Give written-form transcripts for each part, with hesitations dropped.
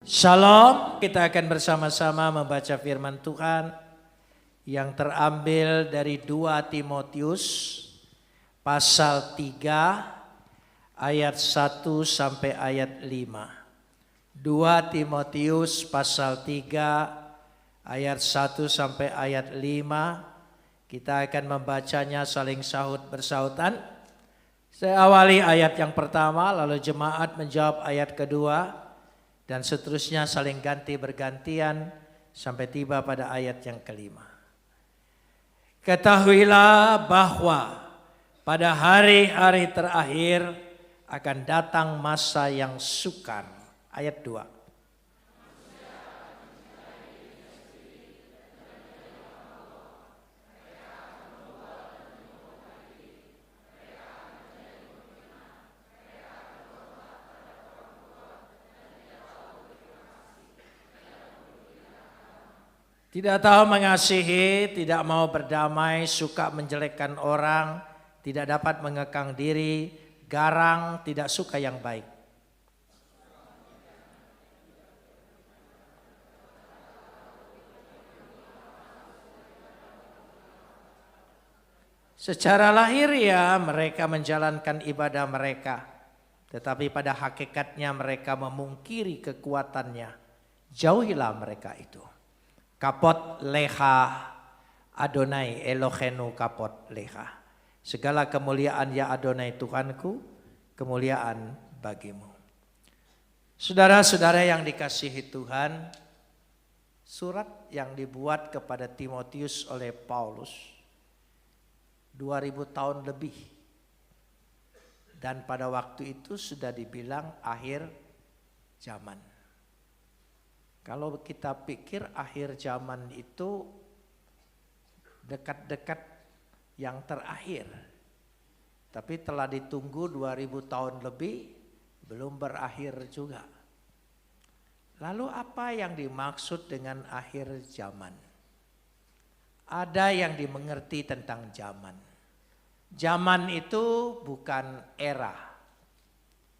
Shalom, kita akan bersama-sama membaca firman Tuhan yang terambil dari 2 Timotius pasal 3 ayat 1 sampai ayat 5. 2 Timotius pasal 3 ayat 1 sampai ayat 5. Kita akan membacanya saling sahut bersautan. Saya awali ayat yang pertama, lalu jemaat menjawab ayat kedua. Dan seterusnya saling ganti bergantian sampai tiba pada ayat yang kelima. Ketahuilah bahwa pada hari-hari terakhir akan datang masa yang sukar. Ayat 2. Tidak tahu mengasihi, tidak mau berdamai, suka menjelekkan orang, tidak dapat mengekang diri, garang, tidak suka yang baik. Secara lahiriah mereka menjalankan ibadah mereka, tetapi pada hakikatnya mereka memungkiri kekuatannya. Jauhilah mereka itu. Kapot leha Adonai Elohenu kapot leha. Segala kemuliaan ya Adonai Tuhanku, kemuliaan bagimu. Saudara-saudara yang dikasihi Tuhan, surat yang dibuat kepada Timotius oleh Paulus 2000 tahun lebih. Dan pada waktu itu sudah dibilang akhir zaman. Kalau kita pikir akhir zaman itu dekat-dekat yang terakhir. Tapi telah ditunggu 2000 tahun lebih belum berakhir juga. Lalu apa yang dimaksud dengan akhir zaman? Ada yang dimengerti tentang zaman. Zaman itu bukan era,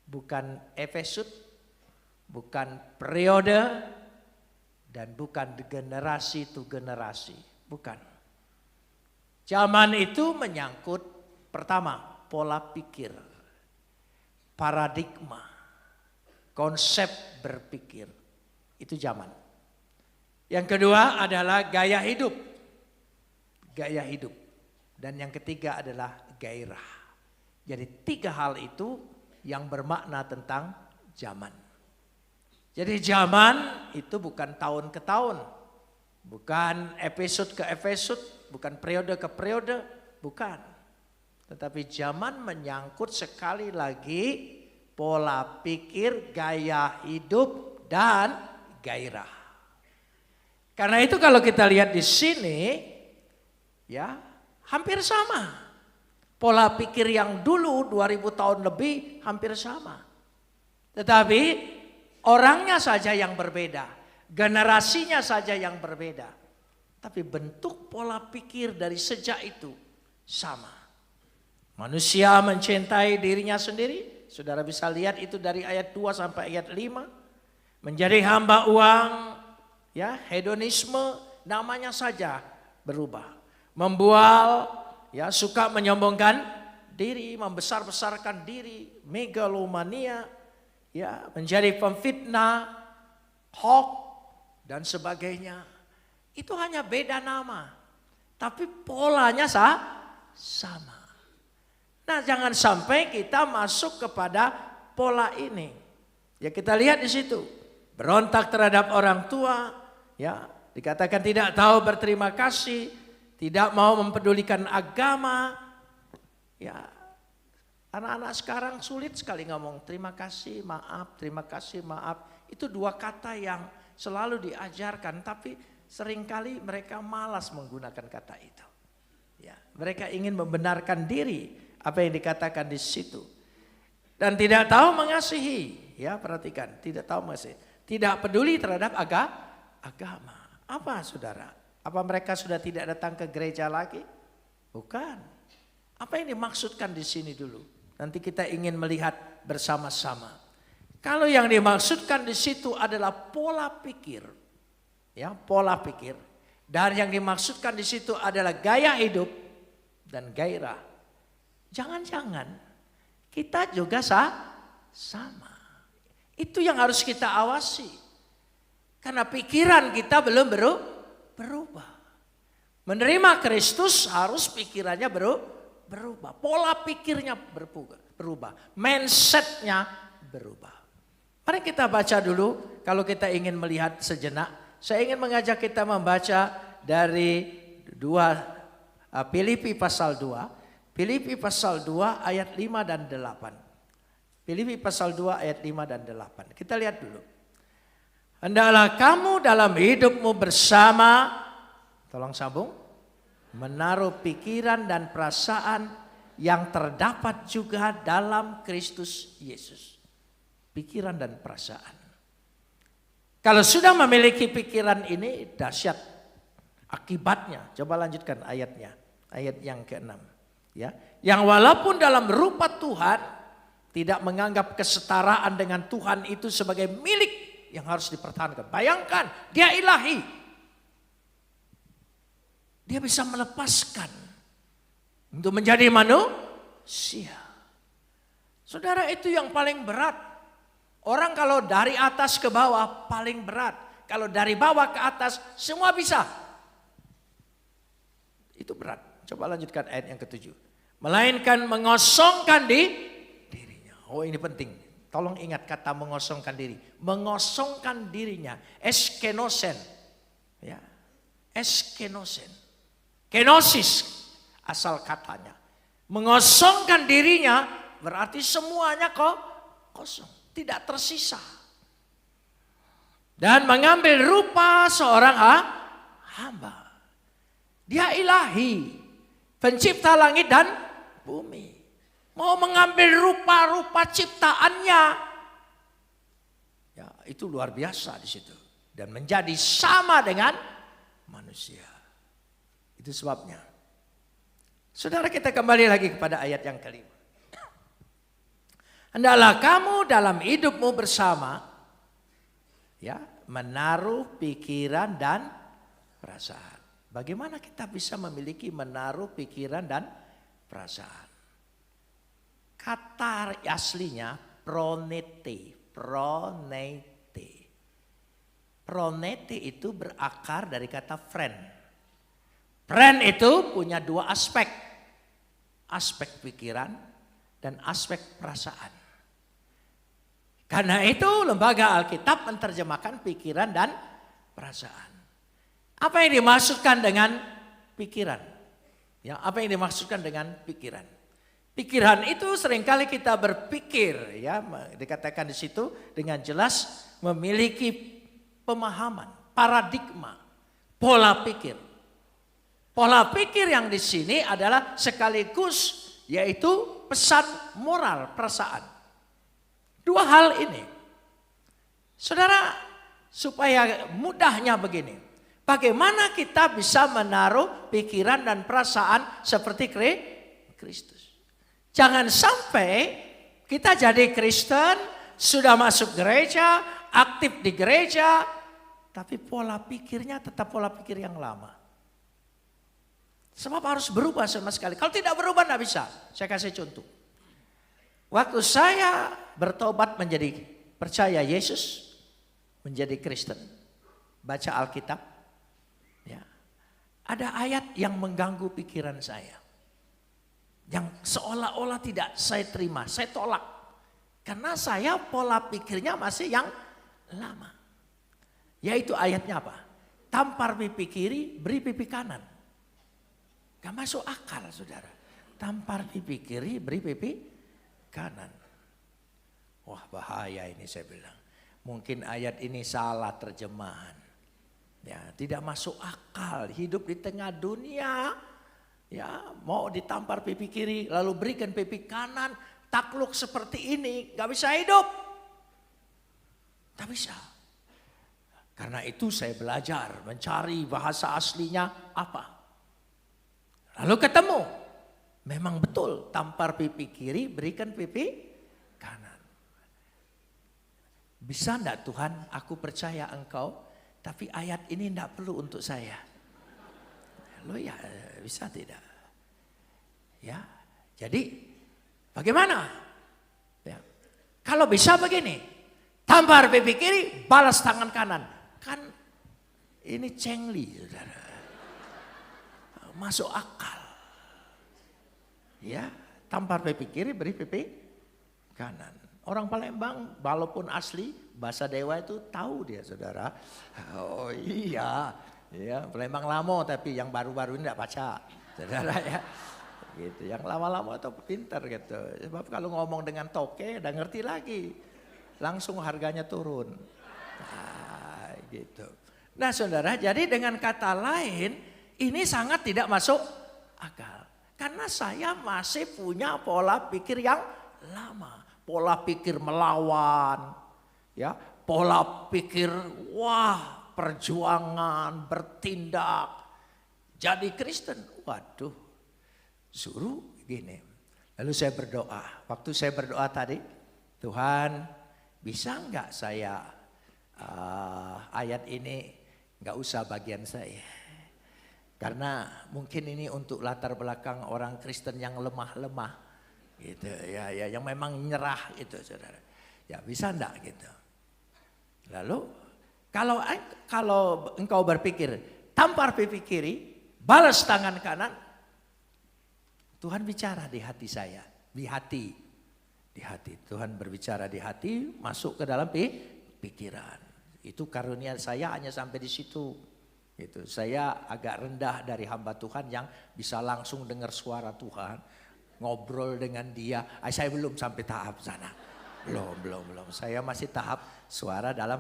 bukan episode, bukan periode, dan bukan generasi to generasi, bukan. Zaman itu menyangkut pertama pola pikir, paradigma, konsep berpikir, itu zaman. Yang kedua adalah gaya hidup, dan yang ketiga adalah gairah. Jadi 3 hal itu yang bermakna tentang zaman. Jadi zaman itu bukan tahun ke tahun, bukan episode ke episode, bukan periode ke periode, bukan. Tetapi zaman menyangkut sekali lagi pola pikir, gaya hidup, dan gairah. Karena itu kalau kita lihat di sini, ya hampir sama. Pola pikir yang dulu 2000 tahun lebih hampir sama. Tetapi orangnya saja yang berbeda, generasinya saja yang berbeda. Tapi bentuk pola pikir dari sejak itu sama. Manusia mencintai dirinya sendiri. Saudara bisa lihat itu dari ayat 2 sampai ayat 5. Menjadi hamba uang, ya, hedonisme namanya saja berubah. Membual, ya, suka menyombongkan diri, membesar-besarkan diri, megalomania, ya, menjadi pemfitnah, hoax dan sebagainya. Itu hanya beda nama, tapi polanya sama. Nah, jangan sampai kita masuk kepada pola ini. Ya, kita lihat di situ, berontak terhadap orang tua, ya, dikatakan tidak tahu berterima kasih, tidak mau mempedulikan agama, ya. Anak-anak sekarang sulit sekali ngomong terima kasih, maaf, terima kasih, maaf. Itu 2 kata yang selalu diajarkan, tapi seringkali mereka malas menggunakan kata itu. Ya, mereka ingin membenarkan diri apa yang dikatakan di situ. Dan tidak tahu mengasihi, ya, perhatikan, tidak tahu mengasihi. Tidak peduli terhadap agama. Apa saudara? Apa mereka sudah tidak datang ke gereja lagi? Bukan. Apa yang dimaksudkan di sini dulu? Nanti kita ingin melihat bersama-sama. Kalau yang dimaksudkan di situ adalah pola pikir, ya, pola pikir, dan yang dimaksudkan di situ adalah gaya hidup dan gairah. Jangan-jangan kita juga sama. Itu yang harus kita awasi. Karena pikiran kita belum berubah. Menerima Kristus harus pikirannya berubah. Pola pikirnya berubah. Mindsetnya berubah. Mari kita baca dulu kalau kita ingin melihat sejenak. Saya ingin mengajak kita membaca dari Filipi pasal 2. Filipi pasal 2 ayat 5 dan 8. Filipi pasal 2 ayat 5 dan 8. Kita lihat dulu. Hendaklah kamu dalam hidupmu bersama, tolong sambung, menaruh pikiran dan perasaan yang terdapat juga dalam Kristus Yesus. Pikiran dan perasaan. Kalau sudah memiliki pikiran ini dahsyat akibatnya. Coba lanjutkan ayatnya. Ayat yang ke-6. Ya. Yang walaupun dalam rupa Tuhan tidak menganggap kesetaraan dengan Tuhan itu sebagai milik yang harus dipertahankan. Bayangkan, dia ilahi. Dia bisa melepaskan untuk menjadi manusia. Saudara, itu yang paling berat. Orang kalau dari atas ke bawah paling berat. Kalau dari bawah ke atas semua bisa. Itu berat. Coba lanjutkan ayat yang ke-7. Melainkan mengosongkan dirinya. Oh, ini penting. Tolong ingat kata mengosongkan diri. Mengosongkan dirinya. Eskenosen. Ya. Eskenosen. Kenosis asal katanya. Mengosongkan dirinya berarti semuanya kosong. Tidak tersisa. Dan mengambil rupa seorang hamba. Dia ilahi. Pencipta langit dan bumi. Mau mengambil rupa-rupa ciptaannya. Ya, itu luar biasa di situ. Dan menjadi sama dengan manusia. Itu sebabnya. Saudara, kita kembali lagi kepada ayat yang kelima. Hendaklah kamu dalam hidupmu bersama, ya, menaruh pikiran dan perasaan. Bagaimana kita bisa memiliki menaruh pikiran dan perasaan? Kata aslinya pronete. Pronete itu berakar dari kata friend. Friend itu punya dua aspek. Aspek pikiran dan aspek perasaan. Karena itu lembaga Alkitab menerjemahkan pikiran dan perasaan. Apa yang dimaksudkan dengan pikiran? Ya, apa yang dimaksudkan dengan pikiran? Pikiran itu seringkali kita berpikir, ya, dikatakan di situ dengan jelas memiliki pemahaman, paradigma, pola pikir. Pola pikir yang di sini adalah sekaligus yaitu pesan moral perasaan. Dua hal ini. Saudara, supaya mudahnya begini. Bagaimana kita bisa menaruh pikiran dan perasaan seperti Kristus. Jangan sampai kita jadi Kristen, sudah masuk gereja, aktif di gereja, tapi pola pikirnya tetap pola pikir yang lama. Sebab harus berubah sama sekali. Kalau tidak berubah tidak bisa. Saya kasih contoh. Waktu saya bertobat menjadi percaya Yesus, menjadi Kristen, baca Alkitab, ya, ada ayat yang mengganggu pikiran saya. Yang seolah-olah tidak saya terima, saya tolak. Karena saya pola pikirnya masih yang lama. Yaitu ayatnya apa? Tampar pipi kiri, beri pipi kanan. Gak masuk akal, saudara. Tampar pipi kiri, beri pipi kanan. Wah, bahaya ini saya bilang. Mungkin ayat ini salah terjemahan. Ya, tidak masuk akal. Hidup di tengah dunia, ya, mau ditampar pipi kiri lalu berikan pipi kanan, takluk seperti ini, gak bisa hidup. Tak bisa. Karena itu saya belajar mencari bahasa aslinya apa. Lalu ketemu. Memang betul, tampar pipi kiri, berikan pipi kanan. bisa enggak Tuhan, aku percaya Engkau, tapi ayat ini enggak perlu untuk saya. Lo ya bisa tidak? Ya, jadi bagaimana? Ya. Kalau bisa begini, tampar pipi kiri, balas tangan kanan. Kan ini cengli, saudara. Masuk akal. Ya, tampar pipi kiri, beri pipi kanan. Orang Palembang walaupun asli bahasa Dewa itu tahu dia, saudara. Oh iya, ya Palembang lama tapi yang baru-baru ini tidak baca, saudara ya. Gitu, yang lama-lama itu pintar gitu. Sebab kalau ngomong dengan toke udah ngerti lagi, langsung harganya turun. Nah, gitu. Nah, saudara, jadi dengan kata lain ini sangat tidak masuk akal. Karena saya masih punya pola pikir yang lama. Pola pikir melawan, ya, pola pikir wah perjuangan, bertindak, jadi Kristen. Waduh, suruh gini. Lalu saya berdoa. Waktu saya berdoa tadi, Tuhan bisa enggak saya ayat ini enggak usah bagian saya. Karena mungkin ini untuk latar belakang orang Kristen yang lemah-lemah. Gitu ya, yang memang nyerah gitu, saudara. Ya bisa enggak gitu. Lalu kalau engkau berpikir tampar pipi kiri, balas tangan kanan, Tuhan bicara di hati saya, di hati Tuhan berbicara di hati, masuk ke dalam pikiran. Itu karunia saya hanya sampai di situ. Gitu. Saya agak rendah dari hamba Tuhan yang bisa langsung dengar suara Tuhan, ngobrol dengan dia. Saya belum sampai tahap sana. Belum. Saya masih tahap suara dalam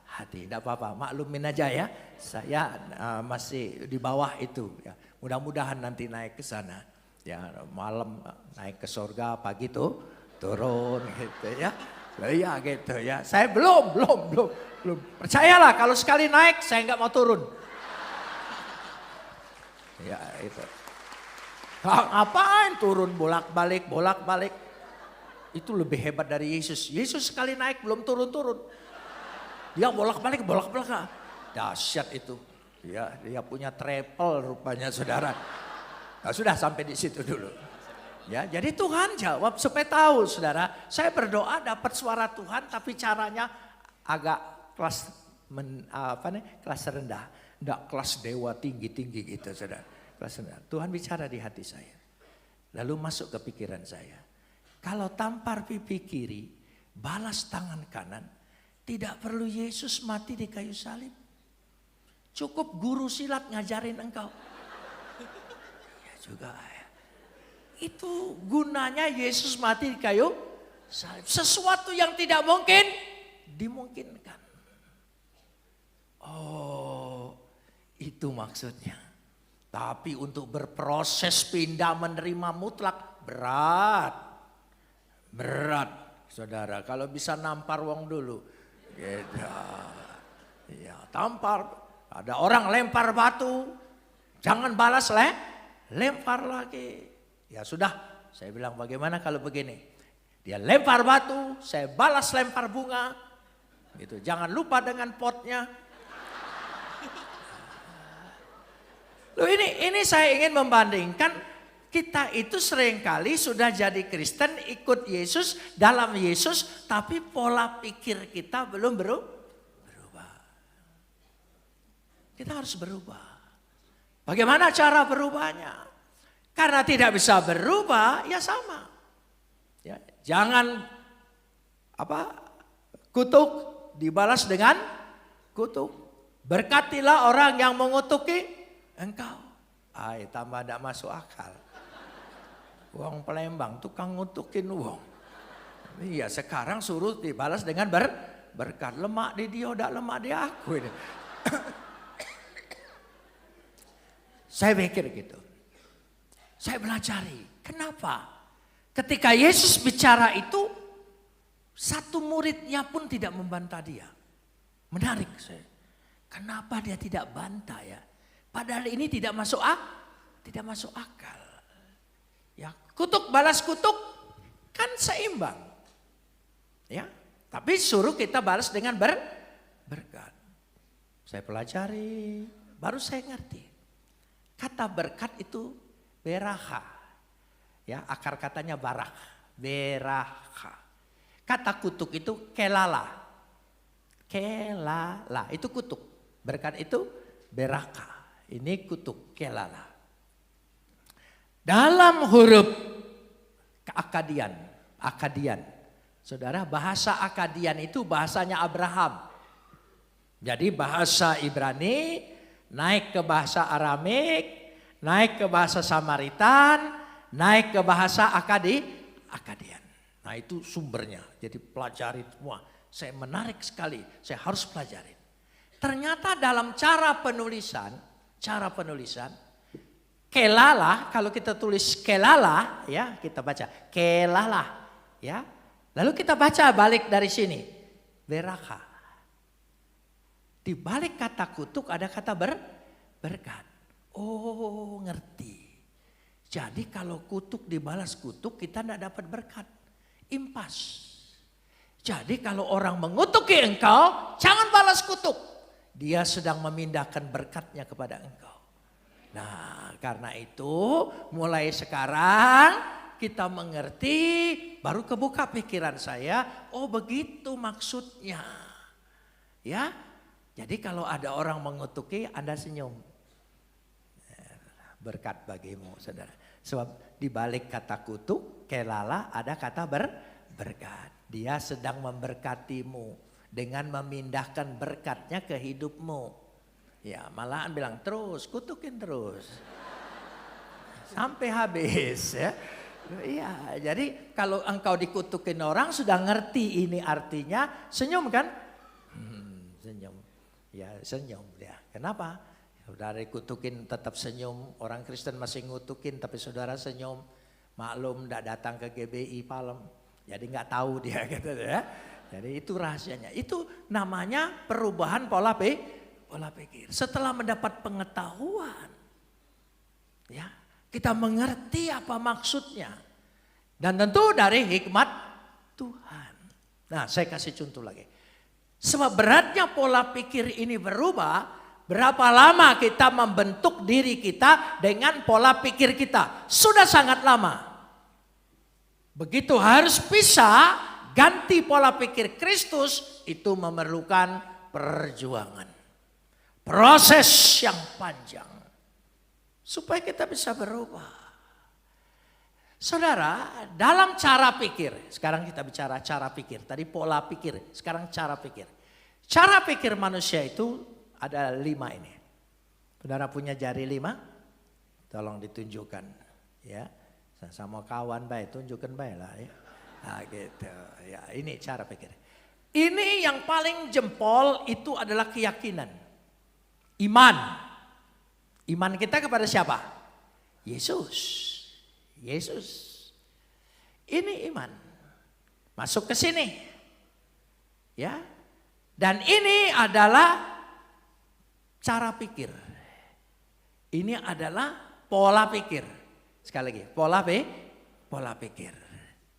hati. Tidak apa-apa, maklumin aja ya. Saya masih di bawah itu. Ya. Mudah-mudahan nanti naik ke sana. Ya, malam naik ke surga, pagi tuh turun gitu ya. Iya gitu ya. Saya belum. Percayalah kalau sekali naik saya nggak mau turun. Ya itu. Ngapain turun bolak-balik. Itu lebih hebat dari Yesus. Yesus sekali naik belum turun-turun. Dia bolak-balik. Dahsyat itu. Ya, dia punya travel rupanya, saudara. Nah, sudah sampai di situ dulu. Ya, jadi Tuhan jawab supaya tahu, saudara. Saya berdoa dapat suara Tuhan tapi caranya agak kelas rendah. Enggak kelas dewa tinggi-tinggi gitu, saudara. Kelas rendah. Tuhan bicara di hati saya. Lalu masuk ke pikiran saya. Kalau tampar pipi kiri, balas tangan kanan, tidak perlu Yesus mati di kayu salib. Cukup guru silat ngajarin engkau. Ya juga ya. Itu gunanya Yesus mati di kayu salib. Sesuatu yang tidak mungkin dimungkinkan. Oh, itu maksudnya. Tapi untuk berproses pindah menerima mutlak berat, saudara. Kalau bisa nampar wong dulu, gitu. Ya, tampar. Ada orang lempar batu, jangan balas lempar lagi. Ya sudah, saya bilang bagaimana kalau begini? Dia lempar batu, saya balas lempar bunga, gitu. Jangan lupa dengan potnya. Loh ini saya ingin membandingkan, kita itu seringkali sudah jadi Kristen, ikut Yesus, dalam Yesus, tapi pola pikir kita belum berubah. Kita harus berubah. Bagaimana cara berubahnya? Karena tidak bisa berubah, ya sama. Ya, jangan kutuk dibalas dengan kutuk. Berkatilah orang yang mengutuki engkau. Tambah tidak masuk akal. Uang Palembang tukang ngutukin uang. Iya, sekarang suruh dibalas dengan berkat. Lemak di dia, tidak lemak di aku ini. Saya pikir gitu. Saya belajari. Kenapa? Ketika Yesus bicara itu, satu muridnya pun tidak membantah dia. Menarik saya. Kenapa dia tidak bantah ya? Padahal ini tidak masuk akal. Ya, kutuk balas kutuk kan seimbang. Ya. Tapi suruh kita balas dengan berkat. Saya pelajari, baru saya ngerti. Kata berkat itu beraka. Ya, akar katanya barak, beraka. Kata kutuk itu kelala. Kelala, itu kutuk. Berkat itu beraka. Ini kutuk, kelala. Dalam huruf Akadian. Saudara, bahasa Akadian itu bahasanya Abraham. Jadi bahasa Ibrani naik ke bahasa Aramik, naik ke bahasa Samaritan, naik ke bahasa Akadian. Nah itu sumbernya, jadi pelajari semua. Saya menarik sekali, saya harus pelajari. Ternyata dalam cara penulisan, kelala, kalau kita tulis kelala, ya kita baca kelala, ya. Lalu kita baca balik dari sini, beraka. Di balik kata kutuk ada kata berkat. Oh ngerti. Jadi kalau kutuk dibalas kutuk kita tidak dapat berkat. Impas. Jadi kalau orang mengutuki engkau, jangan balas kutuk. Dia sedang memindahkan berkatnya kepada engkau. Nah karena itu mulai sekarang kita mengerti, baru kebuka pikiran saya, oh begitu maksudnya. Ya, jadi kalau ada orang mengutuki Anda senyum. Berkat bagimu saudara. Sebab di balik kata kutuk, kelala ada kata berkat. Dia sedang memberkatimu dengan memindahkan berkatnya ke hidupmu. Ya malahan bilang terus, kutukin terus. Sampai habis ya. Iya, jadi kalau engkau dikutukin orang sudah ngerti ini artinya, senyum kan? Senyum. Ya senyum ya. Kenapa? Saudara dikutukin tetap senyum. Orang Kristen masih ngutukin tapi saudara senyum. Maklum tidak datang ke GBI Palem. Jadi nggak tahu dia gitu ya. Jadi itu rahasianya. Itu namanya perubahan pola pikir. Setelah mendapat pengetahuan, ya kita mengerti apa maksudnya. Dan tentu dari hikmat Tuhan. Nah saya kasih contoh lagi. Sebab beratnya pola pikir ini berubah, berapa lama kita membentuk diri kita dengan pola pikir kita? Sudah sangat lama. Begitu harus bisa ganti pola pikir Kristus, itu memerlukan perjuangan. Proses yang panjang. Supaya kita bisa berubah. Saudara, dalam cara pikir, sekarang kita bicara cara pikir. Tadi pola pikir, sekarang cara pikir. Cara pikir manusia itu ada 5 ini. Saudara punya jari 5? Tolong ditunjukkan. Ya, sama kawan baik, tunjukkan baik lah ya. Nah gitu, ya ini cara pikir. Ini yang paling jempol itu adalah keyakinan. Iman. Iman kita kepada siapa? Yesus. Yesus. Ini iman. Masuk ke sini. Ya. Dan ini adalah cara pikir. Ini adalah pola pikir. Sekali lagi, pola pikir.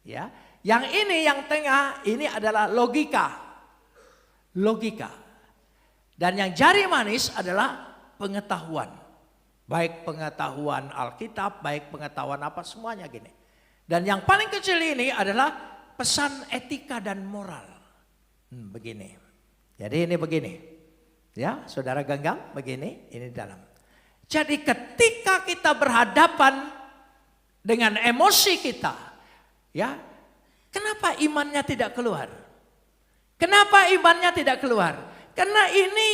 Ya. Yang ini yang tengah ini adalah logika. Logika. Dan yang jari manis adalah pengetahuan. Baik pengetahuan Alkitab, baik pengetahuan apa semuanya gini. Dan yang paling kecil ini adalah pesan etika dan moral. Begini. Jadi ini begini. Ya, saudara genggam begini, ini dalam. Jadi ketika kita berhadapan dengan emosi kita, ya, kenapa imannya tidak keluar? Kenapa imannya tidak keluar? Karena ini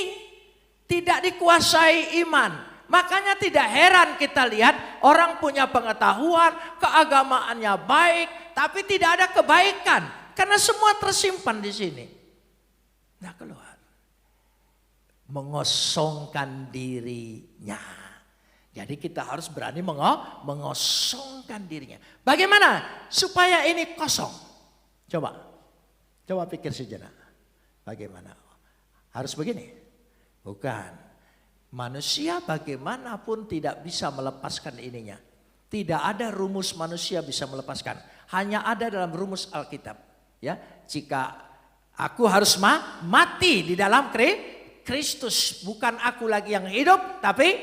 tidak dikuasai iman. Makanya tidak heran kita lihat orang punya pengetahuan, keagamaannya baik, tapi tidak ada kebaikan. Karena semua tersimpan di sini. Tidak keluar. Mengosongkan dirinya. Jadi kita harus berani mengosongkan dirinya. Bagaimana supaya ini kosong? Coba pikir sejenak. Bagaimana? Harus begini? Bukan. Manusia bagaimanapun tidak bisa melepaskan ininya. Tidak ada rumus manusia bisa melepaskan. Hanya ada dalam rumus Alkitab. Ya, jika Aku harus mati di dalam Kristus. Bukan aku lagi yang hidup, tapi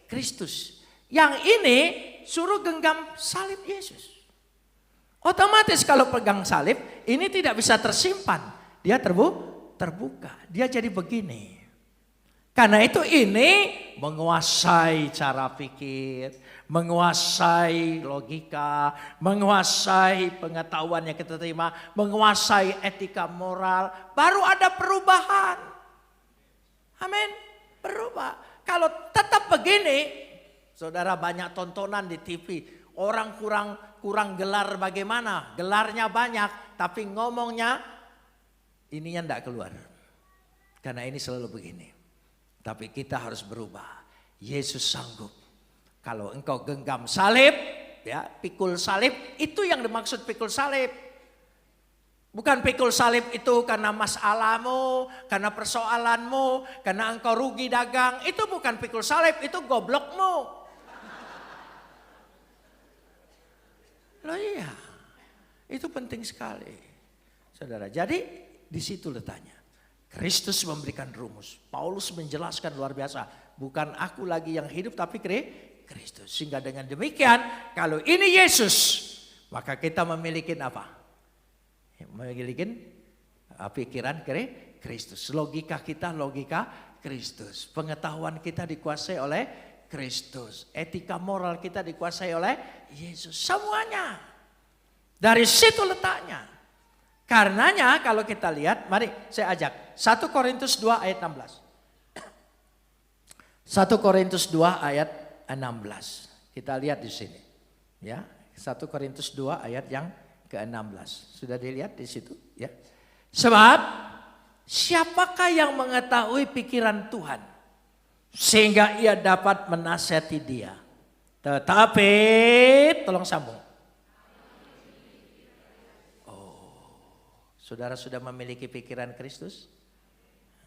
Kristus. Yang ini suruh genggam salib Yesus. Otomatis kalau pegang salib, ini tidak bisa tersimpan. Dia terbuka. Dia jadi begini. Karena itu ini menguasai cara pikir, menguasai logika, menguasai pengetahuan yang kita terima, menguasai etika moral. Baru ada perubahan. Amin. Berubah. Kalau tetap begini, saudara, banyak tontonan di TV. Orang kurang gelar bagaimana? Gelarnya banyak, tapi ngomongnya ininya enggak keluar. Karena ini selalu begini. Tapi kita harus berubah. Yesus sanggup. Kalau engkau genggam salib, ya, pikul salib, itu yang dimaksud pikul salib. Bukan pikul salib itu karena masalahmu, karena persoalanmu, karena engkau rugi dagang. Itu bukan pikul salib, itu goblokmu. Loh iya, itu penting sekali. Saudara, jadi di situ letaknya. Kristus memberikan rumus. Paulus menjelaskan luar biasa. Bukan aku lagi yang hidup tapi Kristus. Sehingga dengan demikian kalau ini Yesus, maka kita memiliki apa? Memiliki pikiran Kristus. Logika kita logika Kristus. Pengetahuan kita dikuasai oleh Kristus. Etika moral kita dikuasai oleh Yesus. Semuanya. Dari situ letaknya. Karenanya kalau kita lihat, mari saya ajak. 1 Korintus 2 ayat 16. 1 Korintus 2 ayat 16. Kita lihat di sini. Ya, 1 Korintus 2 ayat yang ke-16. Sudah dilihat di situ, ya. Sebab siapakah yang mengetahui pikiran Tuhan sehingga ia dapat menasihati dia? Tetapi tolong sambung. Saudara sudah memiliki pikiran Kristus?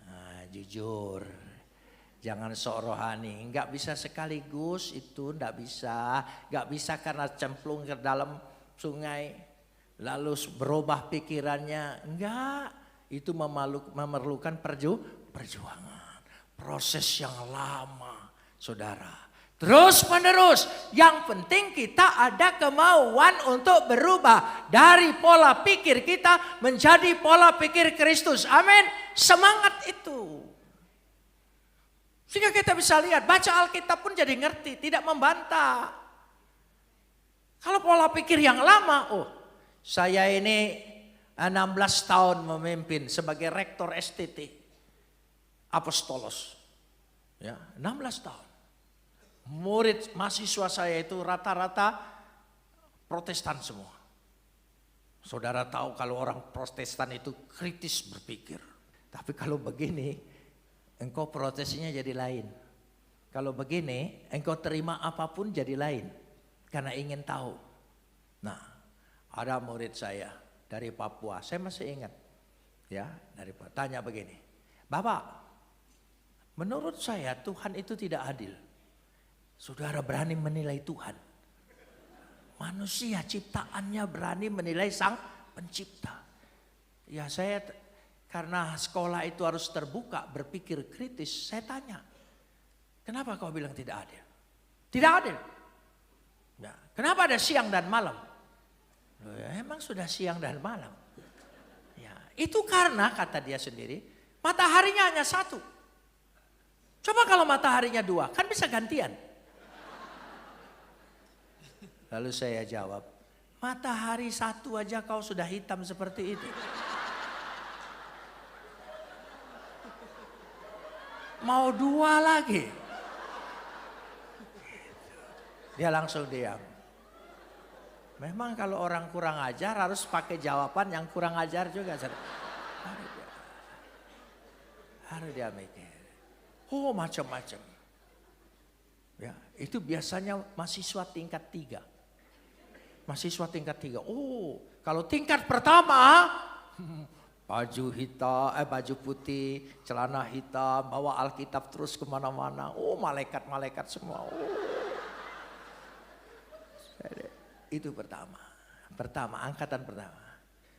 Nah, jujur, jangan sok rohani. Enggak bisa sekaligus itu, enggak bisa. Enggak bisa karena cemplung ke dalam sungai, lalu berubah pikirannya. Enggak, itu memerlukan perjuangan. Proses yang lama, saudara. Terus menerus, yang penting kita ada kemauan untuk berubah dari pola pikir kita menjadi pola pikir Kristus. Amin. Semangat itu. Sehingga kita bisa lihat, baca Alkitab pun jadi ngerti, tidak membantah. Kalau pola pikir yang lama, saya ini 16 tahun memimpin sebagai rektor STT Apostolos. Ya, 16 tahun. Murid mahasiswa saya itu rata-rata Protestan semua. Saudara tahu kalau orang Protestan itu kritis berpikir. Tapi kalau begini, engkau protesnya jadi lain. Kalau begini, engkau terima apapun jadi lain. Karena ingin tahu. Nah, ada murid saya dari Papua, saya masih ingat. Ya, dari Papua. Tanya begini, Bapak, menurut saya Tuhan itu tidak adil. Saudara berani menilai Tuhan. Manusia ciptaannya berani menilai Sang Pencipta. Ya saya karena sekolah itu harus terbuka, berpikir kritis. Saya tanya, kenapa kau bilang tidak adil? Tidak adil. Ya, kenapa ada siang dan malam? Ya, emang sudah siang dan malam. Ya, itu karena kata dia sendiri, mataharinya hanya satu. Coba kalau mataharinya dua, kan bisa gantian. Lalu saya jawab, matahari satu aja kau sudah hitam seperti itu. Mau dua lagi. Dia langsung diam. Memang kalau orang kurang ajar harus pakai jawaban yang kurang ajar juga. Harus dia mikir. Oh macam-macam. Ya, itu biasanya mahasiswa tingkat 3. Mahasiswa tingkat 3. Oh, kalau tingkat pertama baju hitam, baju putih, celana hitam, bawa Alkitab terus kemana-mana. Oh, malaikat-malaikat semua. Oh. Itu pertama, angkatan pertama.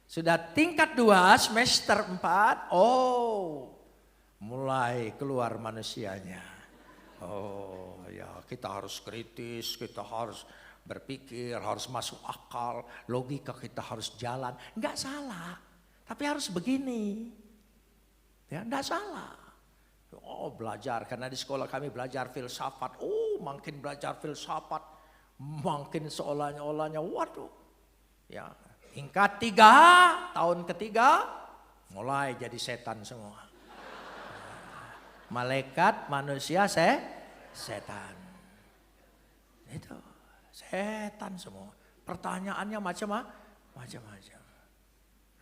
Sudah tingkat 2 semester 4, oh mulai keluar manusianya. Oh ya, kita harus kritis, kita harus berpikir, harus masuk akal, logika kita harus jalan. Enggak salah, tapi harus begini. Ya, enggak salah. Oh belajar, karena di sekolah kami belajar filsafat. Oh makin belajar filsafat, makin seolahnya, waduh. Ya, tingkat 3, tahun ketiga, mulai jadi setan semua. Malaikat, manusia, setan. Itu, setan semua. Pertanyaannya macam-macam.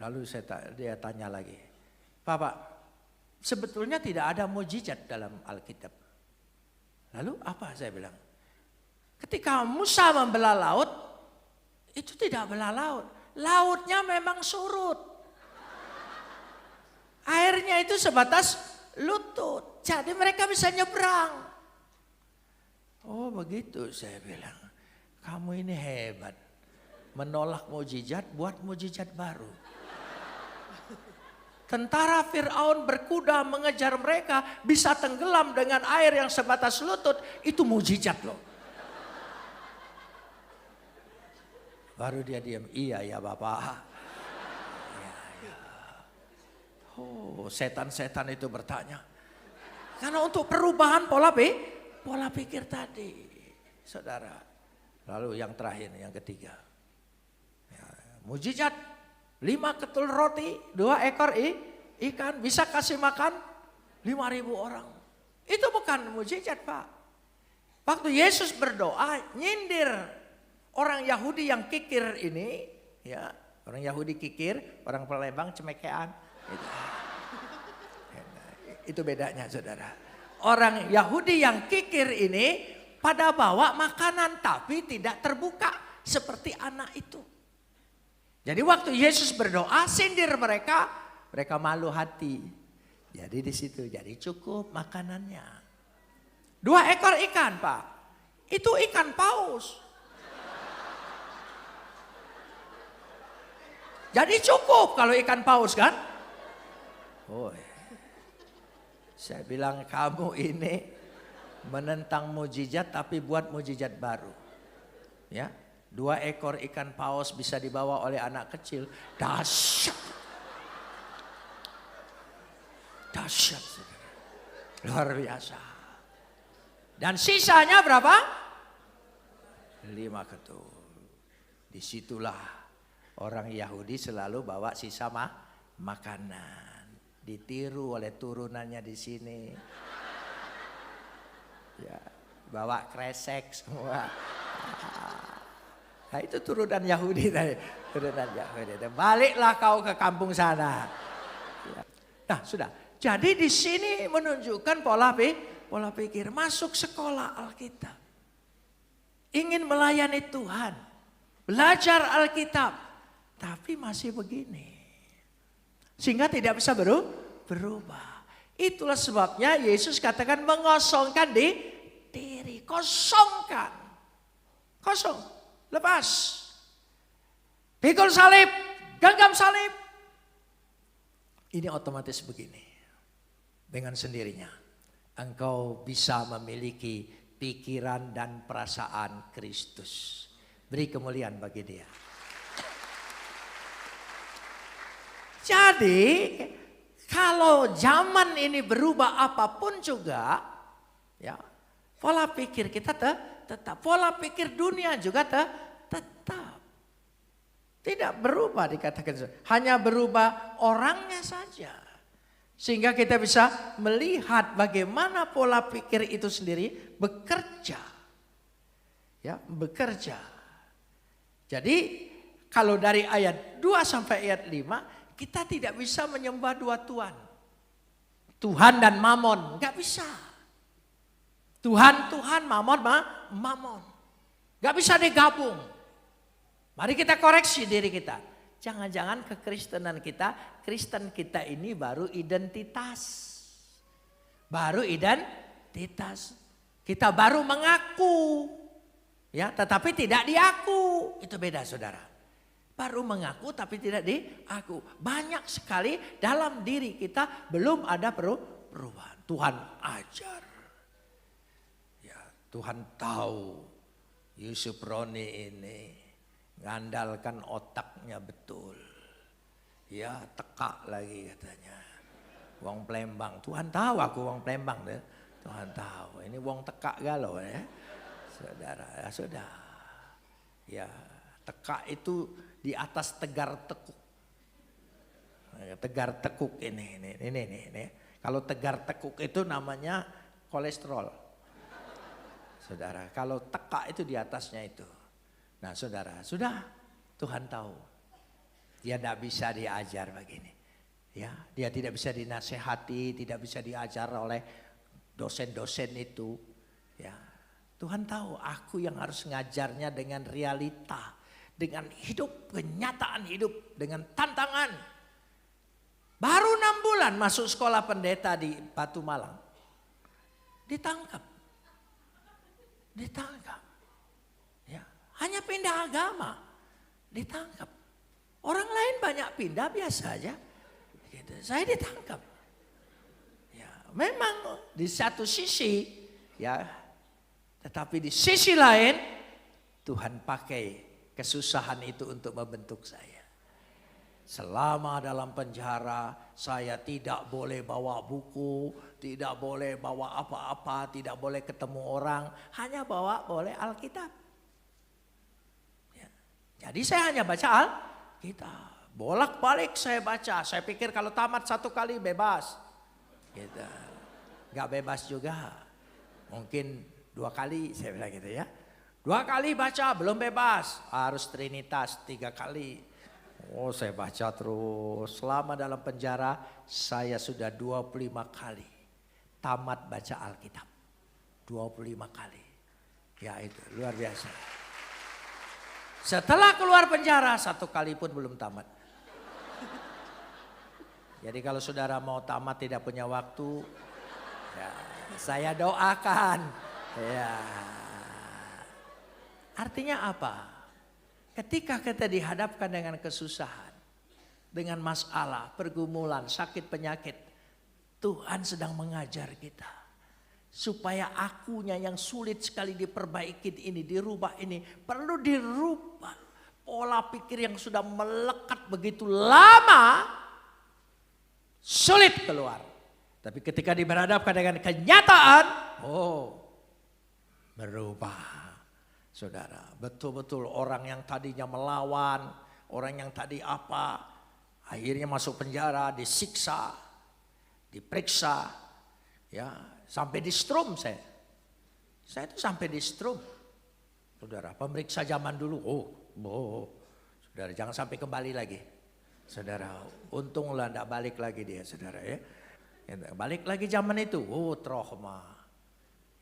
Lalu dia tanya lagi, Bapak, sebetulnya tidak ada mukjizat dalam Alkitab. Lalu apa saya bilang? Ketika Musa membelah laut, itu tidak belah laut. Lautnya memang surut. Airnya itu sebatas lutut. Jadi mereka bisa nyebrang. Oh begitu saya bilang. Kamu ini hebat. Menolak mukjizat, buat mukjizat baru. Tentara Fir'aun berkuda mengejar mereka, bisa tenggelam dengan air yang sebatas lutut, itu mukjizat loh. Baru dia diam, iya ya Bapak. Ya. Oh setan-setan itu bertanya. Karena untuk perubahan pola pikir tadi, saudara. Lalu yang terakhir, yang ketiga. Ya, mukjizat. 5 ketul roti, 2 ekor ikan, bisa kasih makan 5.000 orang. Itu bukan mukjizat Pak. Waktu Yesus berdoa, nyindir orang Yahudi yang kikir ini, ya orang Yahudi kikir, orang Palembang cemekean. Itu bedanya saudara. Orang Yahudi yang kikir ini pada bawa makanan tapi tidak terbuka seperti anak itu. Jadi waktu Yesus berdoa sindir mereka, mereka malu hati. Jadi di situ jadi cukup makanannya. 2 ekor ikan Pak, itu ikan paus. Jadi cukup kalau ikan paus kan? Oh, saya bilang kamu ini menentang mukjizat tapi buat mukjizat baru. Ya. 2 ekor ikan paus bisa dibawa oleh anak kecil. Dahsyat. Dahsyat. Luar biasa. Dan sisanya berapa? 5 ketul. Disitulah orang Yahudi selalu bawa sisa makanan. Ditiru oleh turunannya di sini. Ya, bawa kresek semua. Nah itu turunan Yahudi tadi. Turunan Yahudi. Baliklah kau ke kampung sana. Nah sudah. Jadi di sini menunjukkan pola pikir. Masuk sekolah Alkitab. Ingin melayani Tuhan. Belajar Alkitab. Tapi masih begini. Sehingga tidak bisa berubah. Itulah sebabnya Yesus katakan mengosongkan diri. Kosongkan. Kosong. Lepas. Pikul salib. Genggam salib. Ini otomatis begini. Dengan sendirinya. Engkau bisa memiliki pikiran dan perasaan Kristus. Beri kemuliaan bagi dia. Jadi kalau zaman ini berubah apapun juga. Ya, pola pikir kita tetap. Pola pikir dunia juga tetap. Tidak berubah dikatakan. Hanya berubah orangnya saja. Sehingga kita bisa melihat bagaimana pola pikir itu sendiri bekerja. Ya, bekerja. Jadi kalau dari ayat 2 sampai ayat 5 kita tidak bisa menyembah 2 Tuhan. Tuhan dan Mamon, enggak bisa. Tuhan, Mamon. Gak bisa digabung. Mari kita koreksi diri kita. Jangan-jangan kekristenan kita, Kristen kita ini baru identitas. Baru identitas. Kita baru mengaku. Ya, tetapi tidak diaku. Itu beda saudara. Baru mengaku tapi tidak diaku. Banyak sekali dalam diri kita belum ada perubahan. Tuhan ajar. Ya, Tuhan tahu Yusuf Roni ini ngandalkan otaknya betul. Ya, teka lagi katanya. Wong Plembang. Tuhan tahu aku wong Plembang deh. Tuhan tahu. Ini wong teka galau ya. Saudara, ya sudah. Ya, teka itu di atas tegar tekuk. Tegar tekuk ini. Kalau tegar tekuk itu namanya kolesterol. Saudara, kalau teka itu di atasnya itu. Nah saudara, sudah Tuhan tahu. Dia tidak bisa diajar begini. Ya, dia tidak bisa dinasehati, tidak bisa diajar oleh dosen-dosen itu. Ya, Tuhan tahu aku yang harus ngajarnya dengan realita. Dengan hidup, kenyataan hidup, dengan tantangan. Baru 6 bulan masuk sekolah pendeta di Batu Malang. Ditangkap. Ya, hanya pindah agama. Ditangkap. Orang lain banyak pindah biasa aja. Gitu. Saya ditangkap. Ya, memang di satu sisi ya, tetapi di sisi lain Tuhan pakai kesusahan itu untuk membentuk saya. Selama dalam penjara saya tidak boleh bawa buku, tidak boleh bawa apa-apa, tidak boleh ketemu orang, hanya boleh Alkitab. Ya. Jadi saya hanya baca Alkitab. Bolak-balik saya baca, saya pikir kalau tamat 1 kali bebas. Gitu. Gak bebas juga. Mungkin 2 kali saya bilang gitu ya. 2 kali baca belum bebas, harus Trinitas 3 kali. Oh saya baca terus, selama dalam penjara saya sudah 25 kali tamat baca Alkitab. 25 kali, ya itu luar biasa. Setelah keluar penjara 1 kali pun belum tamat. Jadi kalau saudara mau tamat tidak punya waktu, ya, saya doakan. Ya. Artinya apa? Ketika kita dihadapkan dengan kesusahan, dengan masalah, pergumulan, sakit penyakit, Tuhan sedang mengajar kita. Supaya akunya yang sulit sekali diperbaiki ini, dirubah ini, perlu dirubah. Pola pikir yang sudah melekat begitu lama, sulit keluar. Tapi ketika diberhadapkan dengan kenyataan, berubah. Saudara, betul-betul orang yang tadinya melawan, orang yang tadi apa, akhirnya masuk penjara, disiksa, diperiksa, ya sampai di strum saya. Saya itu sampai di strum. Saudara, pemeriksa zaman dulu, saudara jangan sampai kembali lagi. Saudara, untunglah tidak balik lagi dia, saudara ya. Balik lagi zaman itu, trauma.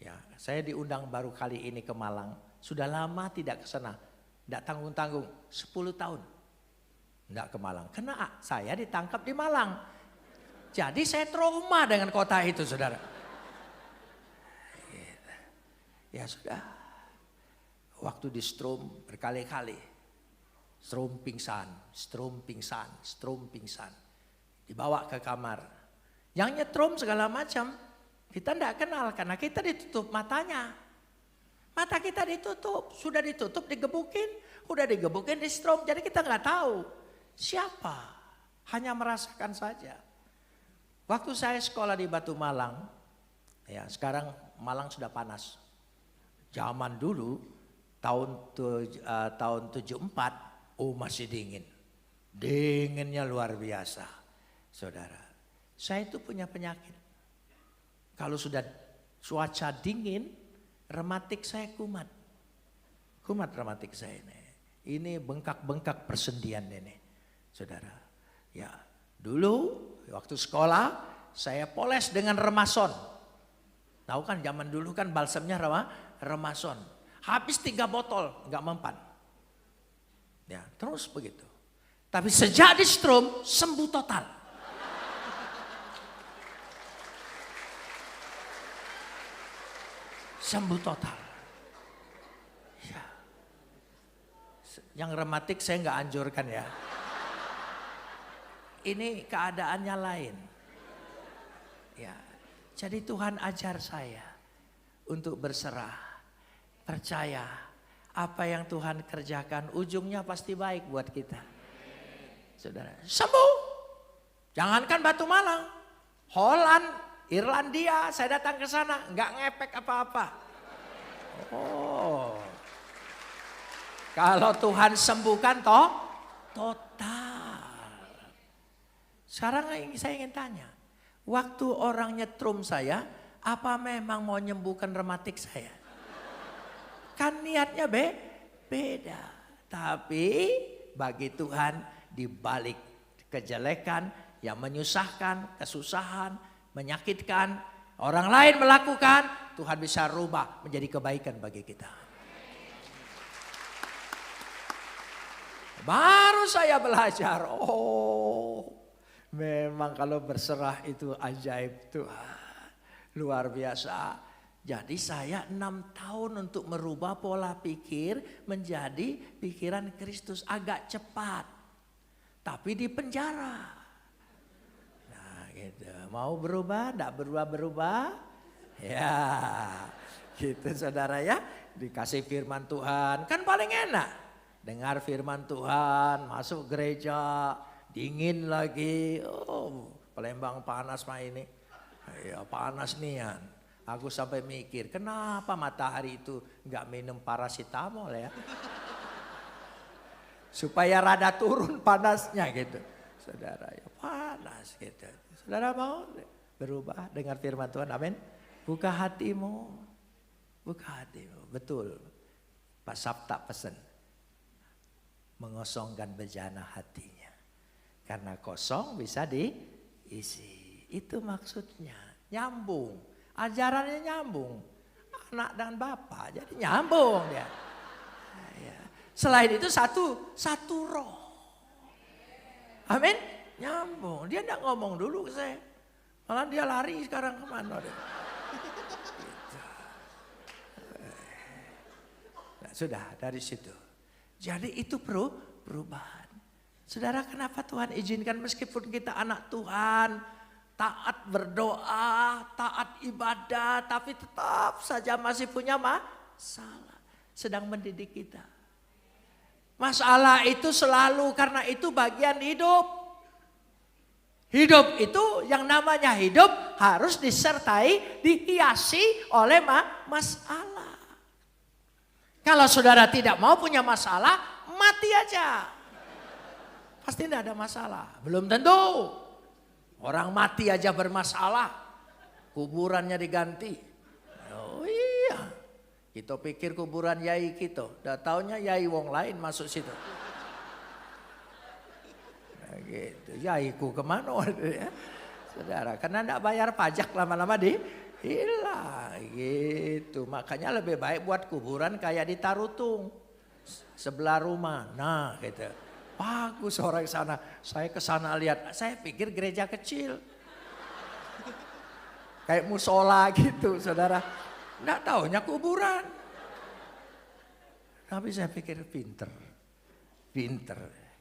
Ya, saya diundang baru kali ini ke Malang. Sudah lama tidak ke sana. Tidak tanggung-tanggung. 10 tahun. Tidak ke Malang. Karena saya ditangkap di Malang. Jadi saya trauma dengan kota itu saudara. Ya sudah. Waktu di strum berkali-kali. Strum pingsan. Dibawa ke kamar. Yang nyetrum segala macam. Kita tidak kenal karena kita ditutup matanya. Mata kita ditutup, sudah ditutup, digebukin, di strom. Jadi kita nggak tahu siapa, hanya merasakan saja. Waktu saya sekolah di Batu Malang, ya sekarang Malang sudah panas. Zaman dulu tahun 74, masih dingin, dinginnya luar biasa, saudara. Saya itu punya penyakit. Kalau sudah cuaca dingin, rematik saya kumat rematik saya ini. Ini bengkak-bengkak persendian ini, saudara. Ya, dulu waktu sekolah saya poles dengan Remason. Tahu kan zaman dulu kan balsamnya Remason. Habis 3 botol nggak mempan. Ya, terus begitu. Tapi sejak di strum sembuh total. Sembuh total. Ya. Yang rematik saya nggak anjurkan ya. Ini keadaannya lain. Ya, jadi Tuhan ajar saya untuk berserah, percaya apa yang Tuhan kerjakan ujungnya pasti baik buat kita. Saudara, sembuh. Jangankan Batu Malang, Holland, Irlandia, saya datang ke sana nggak ngepek apa-apa. Oh, kalau Tuhan sembuhkan total. Sekarang saya ingin tanya, waktu orang nyetrum saya, apa memang mau nyembuhkan rematik saya? Kan niatnya beda. Tapi bagi Tuhan di balik kejelekan yang menyusahkan, kesusahan, menyakitkan, orang lain melakukan, Tuhan bisa rubah menjadi kebaikan bagi kita. Baru saya belajar, memang kalau berserah itu ajaib Tuhan. Luar biasa. Jadi saya 6 tahun untuk merubah pola pikir menjadi pikiran Kristus. Agak cepat. Tapi di penjara. Nah gitu. Mau berubah? Enggak berubah-berubah? Ya gitu saudara ya. Dikasih firman Tuhan. Kan paling enak. Dengar firman Tuhan. Masuk gereja. Dingin lagi, Palembang panas mah ini. Ya panas nian. Aku sampai mikir, kenapa matahari itu nggak minum paracetamol ya? Supaya rada turun panasnya gitu. Saudara ya panas gitu. Saudara mau berubah dengar firman Tuhan, amin. Buka hatimu, betul. Pak Sabta pesan, mengosongkan bejana hatinya. Karena kosong bisa diisi. Itu maksudnya. Nyambung. Ajarannya nyambung. Anak dan bapak jadi nyambung ya. Selain itu satu roh. Amin. Nyambung. Dia enggak ngomong dulu ke saya. Malah dia lari sekarang kemana. Gitu. Nah, sudah dari situ. Jadi itu perubahan. Saudara, kenapa Tuhan izinkan meskipun kita anak Tuhan, taat berdoa, taat ibadah, tapi tetap saja masih punya masalah. Sedang mendidik kita. Masalah itu selalu karena itu bagian hidup. Hidup itu yang namanya hidup harus disertai, dihiasi oleh masalah. Kalau saudara tidak mau punya masalah, mati aja. Pasti tidak ada masalah. Belum tentu. Orang mati aja bermasalah. Kuburannya diganti. Oh iya. Kita pikir kuburan yai kita. Udah taunya yai wong lain masuk situ. Nah, gitu. Yaiku kemana ya? Saudara, karena tidak bayar pajak lama-lama hilang. Gitu. Makanya lebih baik buat kuburan kayak di Tarutung. Sebelah rumah. Nah gitu. Bagus orang sana. Saya ke sana lihat. Saya pikir gereja kecil. Kayak musola gitu saudara. Nggak taunya kuburan. Tapi saya pikir pinter.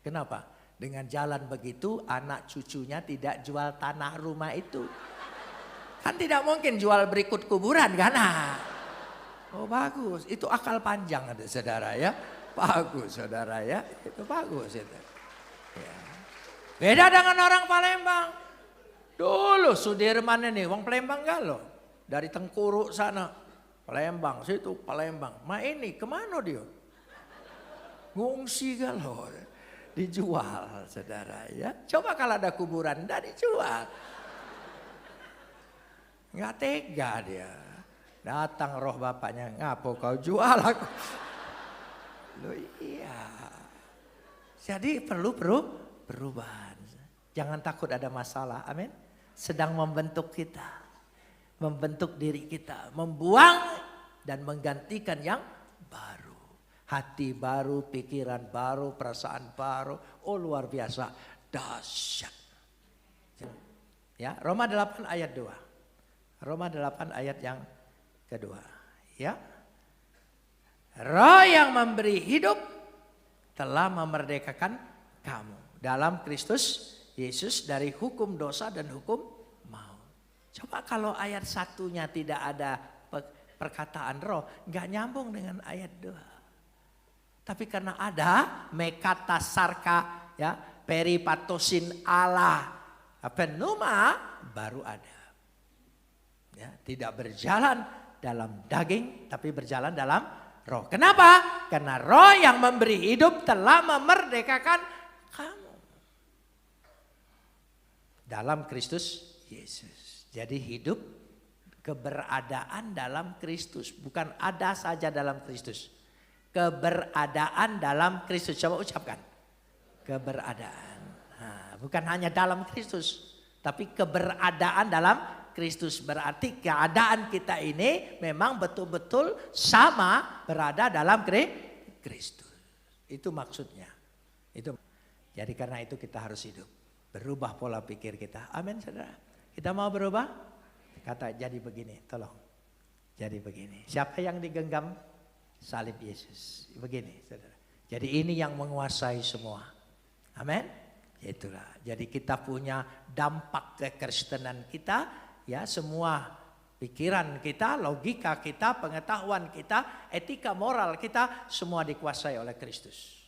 Kenapa? Dengan jalan begitu anak cucunya tidak jual tanah rumah itu. Kan tidak mungkin jual berikut kuburan kan. Oh bagus. Itu akal panjang ada saudara ya. Bagus saudara ya, itu bagus itu. Ya. Beda dengan orang Palembang. Dulu Sudirman ini, wong Palembang gak loh. Dari Tengkuruk sana, Palembang, situ Palembang. Ma ini kemana dia? Ngungsi gak loh. Dijual saudara ya. Coba kalau ada kuburan, enggak dijual. Nggak tega dia. Datang roh bapaknya, ngapo kau jual aku. Loh iya. Jadi perlu perubahan. Jangan takut ada masalah. Amin. Sedang membentuk kita. Membentuk diri kita. Membuang dan menggantikan yang baru. Hati baru, pikiran baru, perasaan baru. Oh luar biasa. Dahsyat. Ya, Roma 8 ayat 2. Roma 8 ayat yang kedua. Ya. Roh yang memberi hidup telah memerdekakan kamu dalam Kristus Yesus dari hukum dosa dan hukum maut. Coba kalau ayat 1-nya tidak ada perkataan roh, nggak nyambung dengan ayat 2. Tapi karena ada mekata sarka, ya, peripatosin Allah, pneuma, baru ada. Ya, tidak berjalan dalam daging, tapi berjalan dalam roh. Kenapa? Karena roh yang memberi hidup telah memerdekakan kamu dalam Kristus Yesus. Jadi hidup keberadaan dalam Kristus, bukan ada saja dalam Kristus. Keberadaan dalam Kristus. Coba ucapkan. Keberadaan. Nah, bukan hanya dalam Kristus, tapi keberadaan dalam Kristus. Berarti keadaan kita ini memang betul-betul sama berada dalam Kristus. Itu maksudnya. Itu. Jadi karena itu kita harus hidup. Berubah pola pikir kita. Amin, saudara. Kita mau berubah? Kata jadi begini, tolong. Jadi begini. Siapa yang digenggam salib Yesus? Begini, saudara. Jadi ini yang menguasai semua. Amin. Itulah. Jadi kita punya dampak kekristenan kita, ya, semua pikiran kita, logika kita, pengetahuan kita, etika moral kita semua dikuasai oleh Kristus.